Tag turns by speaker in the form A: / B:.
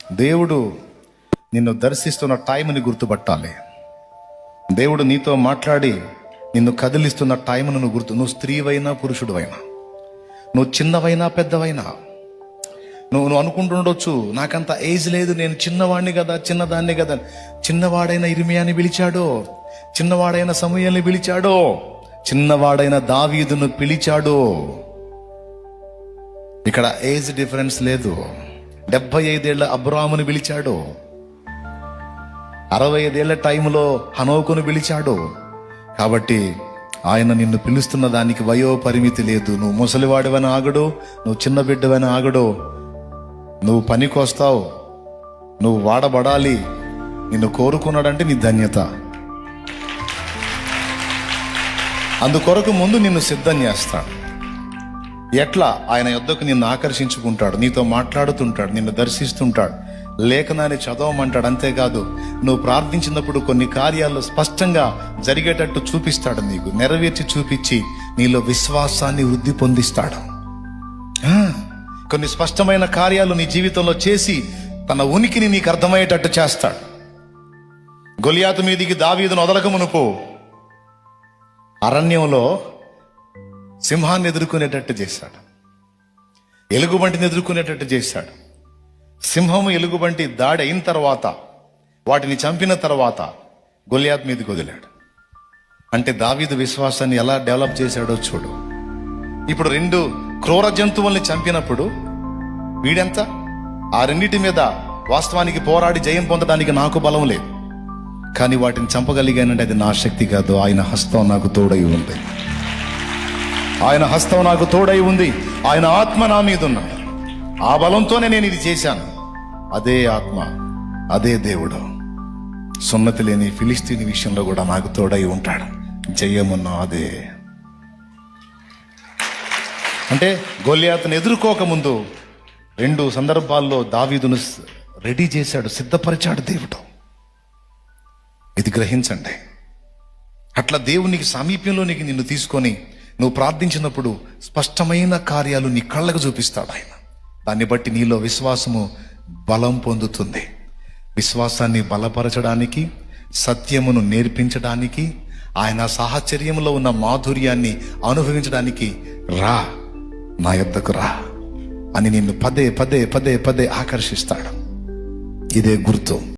A: దేవుడు నిన్ను దర్శిస్తున్న టైంని గుర్తుపట్టాలి. దేవుడు నీతో మాట్లాడి నిన్ను కదిలిస్తున్న టైంను నువ్వు స్త్రీవైనా పురుషుడువైనా, నువ్వు చిన్నవైనా పెద్దవైనా, నువ్వు అనుకుంటుండొచ్చు నాకంత ఏజ్ లేదు, నేను చిన్నవాడిని కదా, చిన్నదాన్ని కదా. చిన్నవాడైన ఇర్మియాని పిలిచాడో, చిన్నవాడైన సమూయేలుని పిలిచాడో, చిన్నవాడైన దావీదును పిలిచాడో. ఇక్కడ ఏజ్ డిఫరెన్స్ లేదు. 75 ఏళ్ల అబ్రాహాముని పిలిచాడు, 65 ఏళ్ల టైంలో హనోకును పిలిచాడు. కాబట్టి ఆయన నిన్ను పిలుస్తున్న దానికి వయో పరిమితి లేదు. నువ్వు ముసలివాడివని ఆగడు, నువ్వు చిన్న బిడ్డవని ఆగడు. నువ్వు పనికొస్తావు, నువ్వు వాడబడాలి. నిన్ను కోరుకున్నాడంటే నీ ధన్యత. అందుకొరకు ముందు నిన్ను సిద్ధం చేస్తాడు. ఎట్లా? ఆయన యొద్దకు నిన్ను ఆకర్షించుకుంటాడు, నీతో మాట్లాడుతుంటాడు, నిన్ను దర్శిస్తుంటాడు, లేఖనాన్ని చదవమంటాడు. అంతేకాదు, నువ్వు ప్రార్థించినప్పుడు కొన్ని కార్యాలు స్పష్టంగా జరిగేటట్టు చూపిస్తాడు, నీకు నెరవేర్చి చూపించి నీలో విశ్వాసాన్ని వృద్ధి పొందిస్తాడు. కొన్ని స్పష్టమైన కార్యాలు నీ జీవితంలో చేసి తన ఉనికిని నీకు అర్థమయ్యేటట్టు చేస్తాడు. గొలియాతు మీదికి దావీదును వదలక మునుపు అరణ్యంలో సింహాన్ని ఎదుర్కొనేటట్టు చేశాడు, ఎలుగుబంటిని ఎదుర్కొనేటట్టు చేశాడు. సింహము ఎలుగుబంటి దాడి అయిన తర్వాత, వాటిని చంపిన తర్వాత గొలియాతు మీదకి వదిలాడు. అంటే దావీదు విశ్వాసాన్ని ఎలా డెవలప్ చేశాడో చూడు. ఇప్పుడు 2 క్రూర జంతువుల్ని చంపినప్పుడు వీడెంత? ఆ రెండింటి మీద వాస్తవానికి పోరాడి జయం పొందడానికి నాకు బలం లేదు, కానీ వాటిని చంపగలిగానంటే అది నా శక్తి కాదు, ఆయన హస్తం నాకు తోడై ఉంది. ఆయన హస్తం నాకు తోడై ఉంది, ఆయన ఆత్మ నా మీద ఉన్నాడు. ఆ బలంతోనే నేను ఇది చేశాను. అదే ఆత్మ, అదే దేవుడు సున్నతి లేని ఫిలిస్తీని విషయంలో కూడా నాకు తోడై ఉంటాడు. జయమున్న అదే. అంటే గొలియాతును ఎదుర్కోకముందు 2 సందర్భాల్లో దావీదును రెడీ చేశాడు, సిద్ధపరిచాడు దేవుడు. ఇది గ్రహించండి. అట్లా దేవునికి సామీప్యంలోనికి నిన్ను తీసుకొని నువ్వు ప్రార్థించినప్పుడు స్పష్టమైన కార్యాలు నీ కళ్ళకు చూపిస్తాడు ఆయన. దాన్ని బట్టి నీలో విశ్వాసము బలం పొందుతుంది. విశ్వాసాన్ని బలపరచడానికి, సత్యమును నేర్పించడానికి, ఆయన సాహచర్యంలో ఉన్న మాధుర్యాన్ని అనుభవించడానికి రా, నా యొద్దకు రా అని నిన్ను పదే పదే పదే పదే ఆకర్షిస్తాడు. ఇదే గుర్తు.